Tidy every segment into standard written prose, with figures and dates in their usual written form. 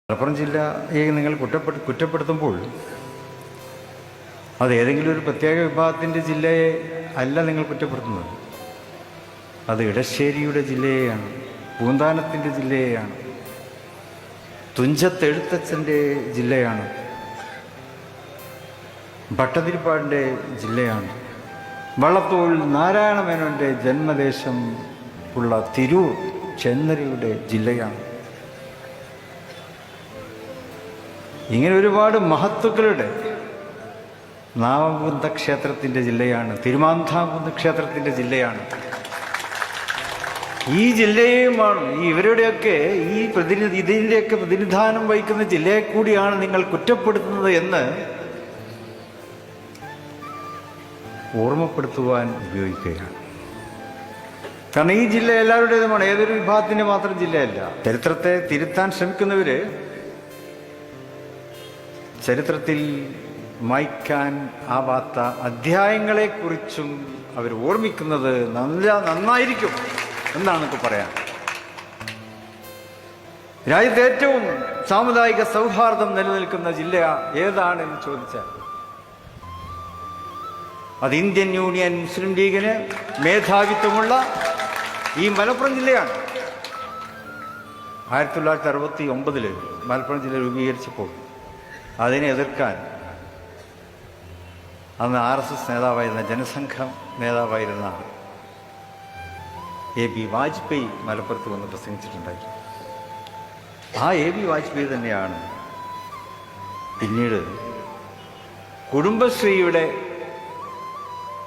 മലപ്പുറം ജില്ലയെ നിങ്ങൾ കുറ്റപ്പെടുത്തുമ്പോൾ അത് ഏതെങ്കിലും ഒരു പ്രത്യേക വിഭാഗത്തിൻ്റെ ജില്ലയെ അല്ല നിങ്ങൾ കുറ്റപ്പെടുത്തുന്നത്. അത് ഇടശ്ശേരിയുടെ ജില്ലയെയാണ്, പൂന്താനത്തിൻ്റെ ജില്ലയെയാണ്, തുഞ്ചത്തെഴുത്തച്ഛൻ്റെ ജില്ലയാണ്, ഭട്ടതിരിപ്പാടിൻ്റെ ജില്ലയാണ്, വള്ളത്തോൾ നാരായണമേനോൻ്റെ ജന്മദേശം ഉള്ള തിരൂർ ചെന്നരയുടെ ജില്ലയാണ്. ഇങ്ങനെ ഒരുപാട് മഹത്തുക്കളുടെ നാമകുന്ദ ക്ഷേത്രത്തിൻ്റെ ജില്ലയാണ്, തിരുമാന്താംകുന്ന് ക്ഷേത്രത്തിൻ്റെ ജില്ലയാണ്. ഈ ജില്ലയുമാണ് ഇവരുടെയൊക്കെ ഇതിൻ്റെയൊക്കെ പ്രതിനിധാനം വഹിക്കുന്ന ജില്ലയെ കൂടിയാണ് നിങ്ങൾ കുറ്റപ്പെടുത്തുന്നത് എന്ന് ഓർമ്മപ്പെടുത്തുവാൻ ഉപയോഗിക്കുകയാണ്. കാരണം ഈ ജില്ല എല്ലാവരുടേതുമാണ്, ഏതൊരു വിഭാഗത്തിൻ്റെ മാത്രം ജില്ലയല്ല. ചരിത്രത്തെ തിരുത്താൻ ശ്രമിക്കുന്നവർ ചരിത്രത്തിൽ മായ്ക്കാൻ ആവാത്ത അധ്യായങ്ങളെക്കുറിച്ചും അവർ ഓർമ്മിക്കുന്നത് നന്നായിരിക്കും എന്നാണ് നമുക്ക് പറയാൻ. രാജ്യത്ത് ഏറ്റവും സാമുദായിക സൗഹാർദ്ദം നിലനിൽക്കുന്ന ജില്ല ഏതാണെന്ന് ചോദിച്ചാൽ അത് ഇന്ത്യൻ യൂണിയൻ മുസ്ലിം ലീഗിന് മേധാവിത്വമുള്ള ഈ മലപ്പുറം ജില്ലയാണ്. 1969 മലപ്പുറം ജില്ല രൂപീകരിച്ചപ്പോൾ അതിനെ എതിർക്കാൻ അന്ന് RSS നേതാവായിരുന്ന, ജനസംഘം നേതാവായിരുന്ന AB വാജ്പേയി മലപ്പുറത്ത് വന്ന് പ്രസംഗിച്ചിട്ടുണ്ടായി. ആ AB വാജ്പേയി തന്നെയാണ് പിന്നീട് കുടുംബശ്രീയുടെ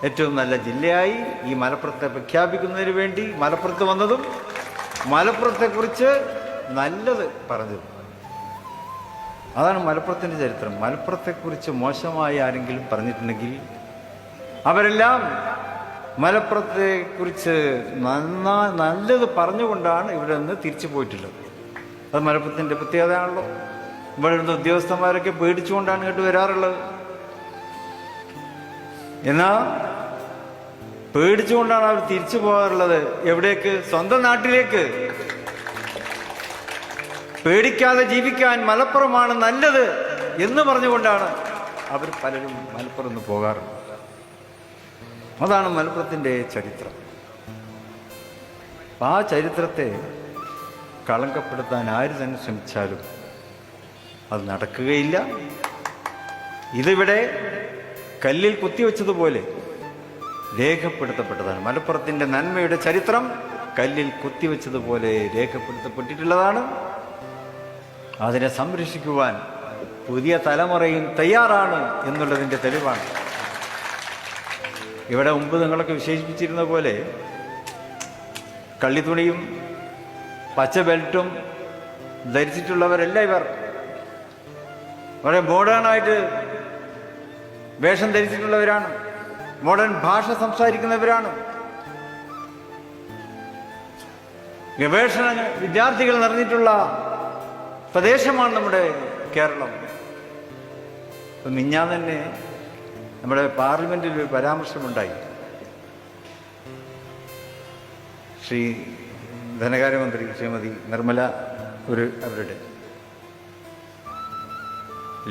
ഏറ്റവും നല്ല ജില്ലയായി ഈ മലപ്പുറത്തെ പ്രഖ്യാപിക്കുന്നതിന് വേണ്ടി മലപ്പുറത്ത് വന്നതും മലപ്പുറത്തെക്കുറിച്ച് നല്ലത് പറഞ്ഞതും. അതാണ് മലപ്പുറത്തിൻ്റെ ചരിത്രം. മലപ്പുറത്തെക്കുറിച്ച് മോശമായി ആരെങ്കിലും പറഞ്ഞിട്ടുണ്ടെങ്കിൽ അവരെല്ലാം മലപ്പുറത്തെക്കുറിച്ച് നല്ലത് പറഞ്ഞുകൊണ്ടാണ് ഇവിടെ നിന്ന് തിരിച്ചു പോയിട്ടുള്ളത്. അത് മലപ്പുറത്തിൻ്റെ പ്രത്യേകതയാണല്ലോ. ഇവിടെ ഇരുന്ന ഉദ്യോഗസ്ഥന്മാരൊക്കെ പേടിച്ചുകൊണ്ടാണ് ഇങ്ങോട്ട് വരാറുള്ളത്. എന്നാൽ പേടിച്ചുകൊണ്ടാണ് അവർ തിരിച്ചു പോകാറുള്ളത്. എവിടേക്ക്? സ്വന്തം നാട്ടിലേക്ക്. പേടിക്കാതെ ജീവിക്കാൻ മലപ്പുറമാണ് നല്ലത് എന്ന് പറഞ്ഞുകൊണ്ടാണ് അവർ പലരും മലപ്പുറം നിന്ന് പോകാറുള്ളത്. അതാണ് മലപ്പുറത്തിൻ്റെ ചരിത്രം. ആ ചരിത്രത്തെ കളങ്കപ്പെടുത്താൻ ആര് തന്നെ ശ്രമിച്ചാലും അത് നടക്കുകയില്ല. ഇതിവിടെ കല്ലിൽ കുത്തിവെച്ചതുപോലെ രേഖപ്പെടുത്തപ്പെട്ടതാണ്. മലപ്പുറത്തിൻ്റെ നന്മയുടെ ചരിത്രം കല്ലിൽ കുത്തിവെച്ചതുപോലെ രേഖപ്പെടുത്തപ്പെട്ടിട്ടുള്ളതാണ്. അതിനെ സംരക്ഷിക്കുവാൻ പുതിയ തലമുറയും തയ്യാറാണ് എന്നുള്ളതിൻ്റെ തെളിവാണ്. ഇവിടെ മുമ്പ് നിങ്ങളൊക്കെ വിശേഷിപ്പിച്ചിരുന്ന പോലെ കള്ളിത്തുണിയും പച്ച ബെൽറ്റും ധരിച്ചിട്ടുള്ളവരല്ല ഇവർ. വളരെ മോഡേണായിട്ട് വേഷം ധരിച്ചിട്ടുള്ളവരാണ്, മോഡേൺ ഭാഷ സംസാരിക്കുന്നവരാണ്. ഗവേഷണ വിദ്യാർത്ഥികൾ നിറഞ്ഞിട്ടുള്ള പ്രദേശമാണ് നമ്മുടെ കേരളം. മിഞ്ഞാന്ന് തന്നെ നമ്മുടെ പാർലമെന്റിൽ ഒരു പരാമർശമുണ്ടായി. ശ്രീ ധനകാര്യമന്ത്രി ശ്രീമതി നിർമ്മല അവരുടെ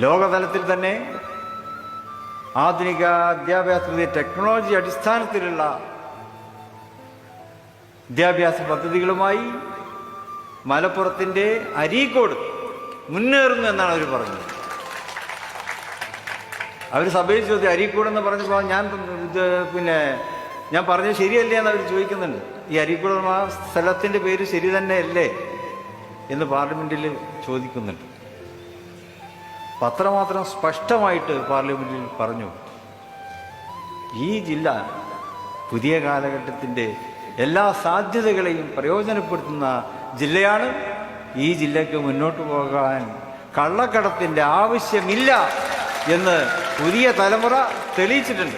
ലോകതലത്തിൽ തന്നെ ആധുനിക വിദ്യാഭ്യാസ ടെക്നോളജി അടിസ്ഥാനത്തിലുള്ള വിദ്യാഭ്യാസ പദ്ധതികളുമായി മലപ്പുറത്തിൻ്റെ അരീക്കോട് മുന്നേറുന്നു എന്നാണ് അവർ പറഞ്ഞത്. അവർ സഭയിൽ ചോദിച്ചു, അരീക്കോട് എന്ന് പറഞ്ഞപ്പോൾ ഞാൻ പറഞ്ഞത് ശരിയല്ലേ എന്ന് അവർ ചോദിക്കുന്നുണ്ട്. ഈ അരീക്കോട് ആ സ്ഥലത്തിൻ്റെ പേര് ശരി തന്നെയല്ലേ എന്ന് പാർലമെൻറ്റിൽ ചോദിക്കുന്നുണ്ട്. അത്രമാത്രം സ്പഷ്ടമായിട്ട് പാർലമെൻറ്റിൽ പറഞ്ഞു. ഈ ജില്ല പുതിയ കാലഘട്ടത്തിൻ്റെ എല്ലാ സാധ്യതകളെയും പ്രയോജനപ്പെടുത്തുന്ന ജില്ലയാണ്. ഈ ജില്ലയ്ക്ക് മുന്നോട്ട് പോകാൻ കള്ളക്കടത്തിൻ്റെ ആവശ്യമില്ല എന്ന് പുതിയ തലമുറ തെളിയിച്ചിട്ടുണ്ട്.